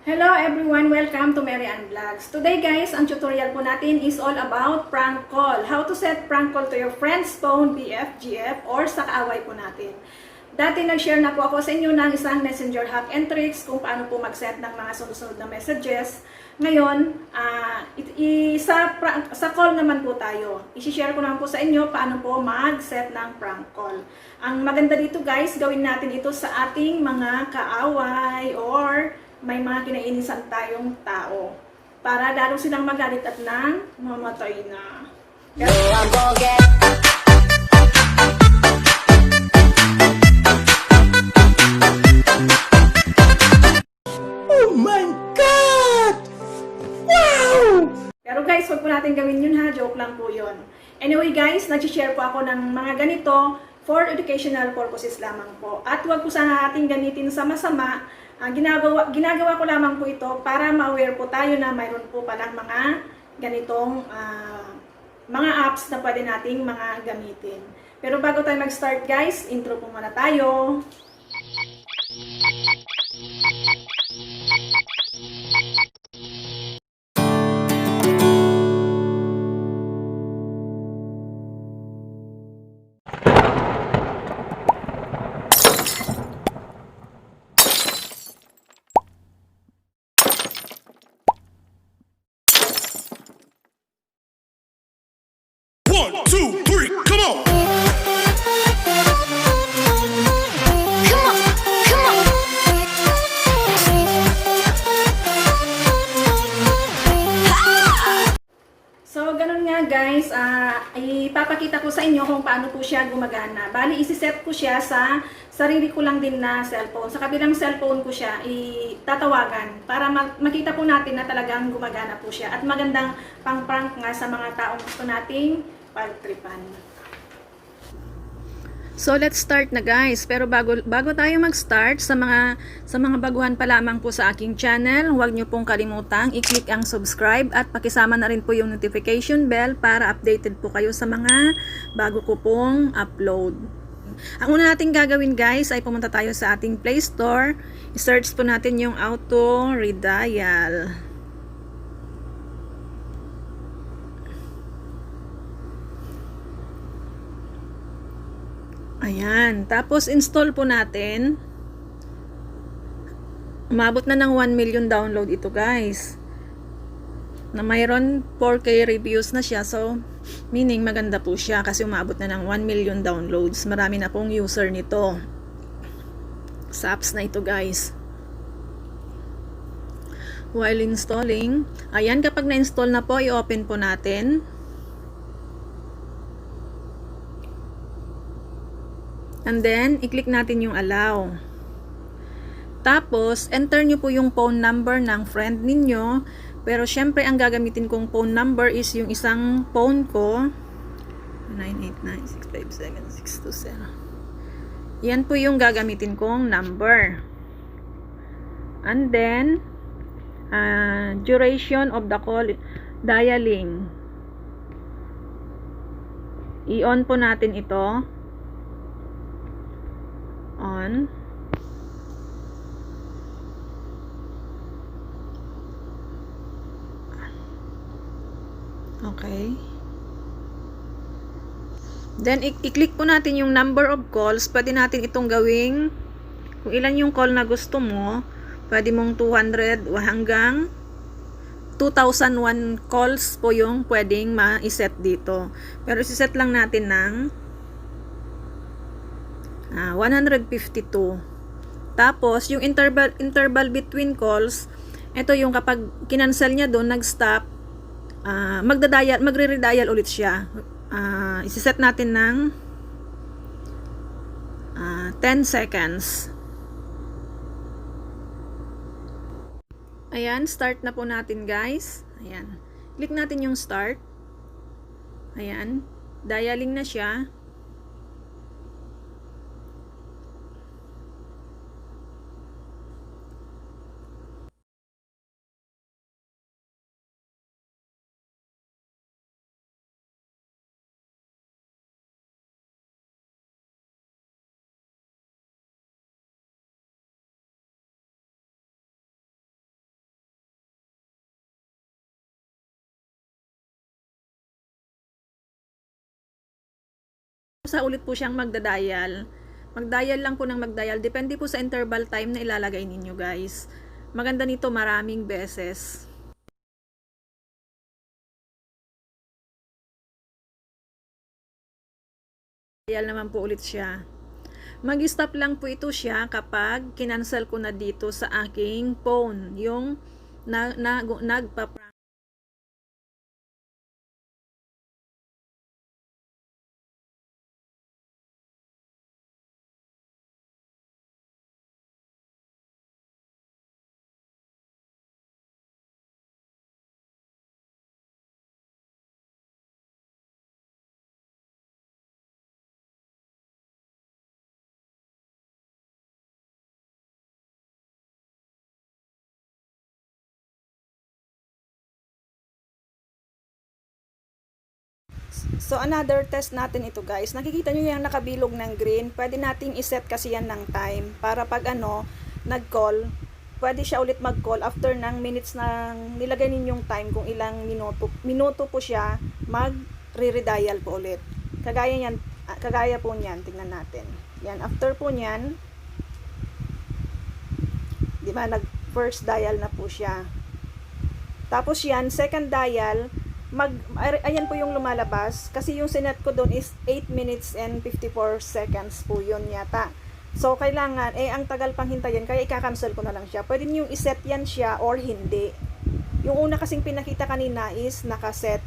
Hello everyone! Welcome to Mery and Vlogs. Today guys, ang tutorial po natin is all about prank call. How to set prank call to your friend's phone, BF, GF, or sa kaaway po natin. Dati nag-share na po ako sa inyo ng isang messenger hack and tricks kung paano po mag-set ng mga sunod-sunod na messages. Ngayon, sa call naman po tayo. I-share ko naman po sa inyo paano po mag-set ng prank call. Ang maganda dito guys, gawin natin ito sa ating mga kaaway or may mga kinainisan tayong tao para lalo silang magalit at nang mamatay na. Oh my God! Wow! Pero guys, huwag po natin gawin yun ha. Joke lang po yun. Anyway guys, nag-share po ako ng mga ganito for educational purposes lamang po. At huwag po sana natin gamitin sa masama. Ginagawa ko lamang po ito para ma-aware po tayo na mayroon po palang mga ganitong mga apps na pwede nating mga gamitin. Pero bago tayo mag-start guys, intro po muna tayo. One, two, three, come on! So, ganun nga guys, ipapakita ko sa inyo kung paano po siya gumagana. Bali, isi-set ko siya sa sarili ko lang din na cellphone. Sa kabilang cellphone ko siya itatawagan para makita po natin na talagang gumagana po siya. At magandang pang-prank nga sa mga taong gusto nating pagtripan. So let's start na guys. Pero bago tayo mag-start sa mga baguhan pa lamang po sa aking channel, huwag niyo pong kalimutang i-click ang subscribe at pakisama na rin po yung notification bell para updated po kayo sa mga bago ko pong upload. Ang una nating gagawin guys ay pumunta tayo sa ating Play Store. I-search po natin yung auto redial. Ayan. Tapos, install po natin. Umabot na ng 1 million download ito, guys. Na mayroon 4K reviews na siya. So, meaning maganda po siya kasi umabot na ng 1 million downloads. Marami na pong user nito. Sa apps na ito, guys. While installing, ayan, kapag na-install na po, i-open po natin. And then, i-click natin yung allow. Tapos, enter nyo po yung phone number ng friend ninyo. Pero, syempre, ang gagamitin kong phone number is yung isang phone ko. 989-657-620. Yan po yung gagamitin kong number. And then, duration of the call, dialing. I-on po natin ito. On. Okay. Then, i-click po natin yung number of calls. Pwede natin itong gawing, kung ilan yung call na gusto mo, pwede mong 200 hanggang 2001 calls po yung pwedeng ma-set dito. Pero isi-set lang natin ng 152. Tapos, yung interval between calls, ito yung kapag kinancel niya doon, nag-stop, magre-redial ulit siya. Isi-set natin ng 10 seconds. Ayan, start na po natin guys. Ayan. Click natin yung start. Ayan. Dialing na siya. Sa ulit po siyang magda-dial. Mag-dial lang po ng mag-dial. Depende po sa interval time na ilalagay ninyo, guys. Maganda nito maraming beses. Dial naman po ulit siya. Mag-stop lang po ito siya kapag kinancel ko na dito sa aking phone. Yung nagpa-prank. So another test natin ito, guys. Nakikita nyo yung nakabilog ng green. Pwede nating iset kasi yan ng time para pag nag-call, pwede siya ulit mag-call after ng minutes na nilagay ninyong time kung ilang minuto po siya mag-re-redial po ulit. Kagaya po niyan, tingnan natin. Yan, after po niyan, di ba, nag-first dial na po siya. Tapos yan, second dial, ayan po yung lumalabas kasi yung sinet ko doon is 8 minutes and 54 seconds po yun yata. So kailangan, ang tagal pang hintayin kaya ika-cancel ko na lang siya. Pwede niyo iset yan siya or hindi. Yung una kasing pinakita kanina is nakaset,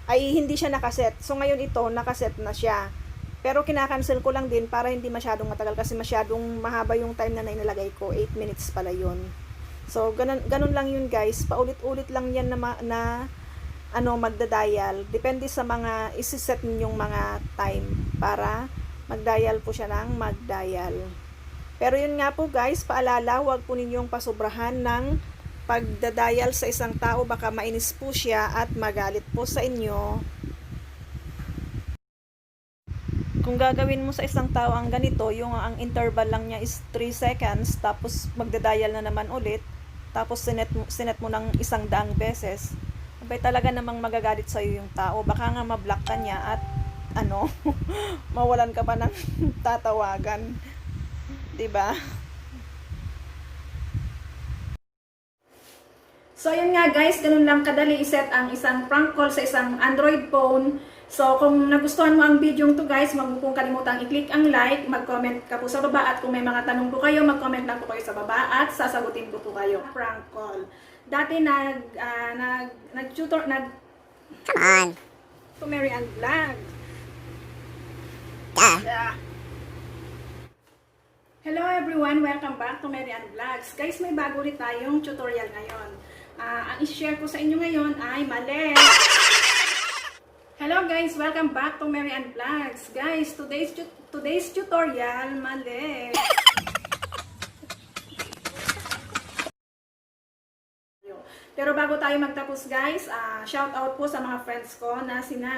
ay hindi siya nakaset. So ngayon ito nakaset na siya. Pero kina-cancel ko lang din para hindi masyadong matagal kasi masyadong mahaba yung time na inilagay ko. 8 minutes pala yun. So ganun lang yun, guys. Paulit-ulit lang yan na magda-dial. Depende sa mga isiset ninyong mga time para mag-dial po siya ng mag-dial. Pero yun nga po, guys, paalala, huwag po ninyong pasobrahan ng pagda-dial sa isang tao. Baka mainis po siya at magalit po sa inyo. Kung gagawin mo sa isang tao ang ganito, yung ang interval lang niya is 3 seconds, tapos magda-dial na naman ulit, tapos sinet mo ng 100 beses, abay talaga namang magagalit sa'yo yung tao. Baka nga ma-block ka niya at mawalan ka pa ng tatawagan. 'Di ba? So yun nga, guys, ganun lang kadali iset ang isang prank call sa isang Android phone. So kung nagustuhan mo ang video to, guys, huwag mo pong kalimutang i-click ang like, mag-comment ka po sa baba, at kung may mga tanong po kayo, mag-comment lang po kayo sa baba at sasagutin ko po kayo. Prank call. Dati nag-tutor, Come on. to Mery and Vlog. Yeah. Hello everyone, welcome back to Mery and Vlogs. Guys, may bago ulit tayong tutorial ngayon. Ang i-share ko sa inyo ngayon ay mali. Hello guys, welcome back to Mery and Vlogs. Guys, today's tutorial, mali. Pero bago tayo magtapos, guys, shout out po sa mga friends ko na sina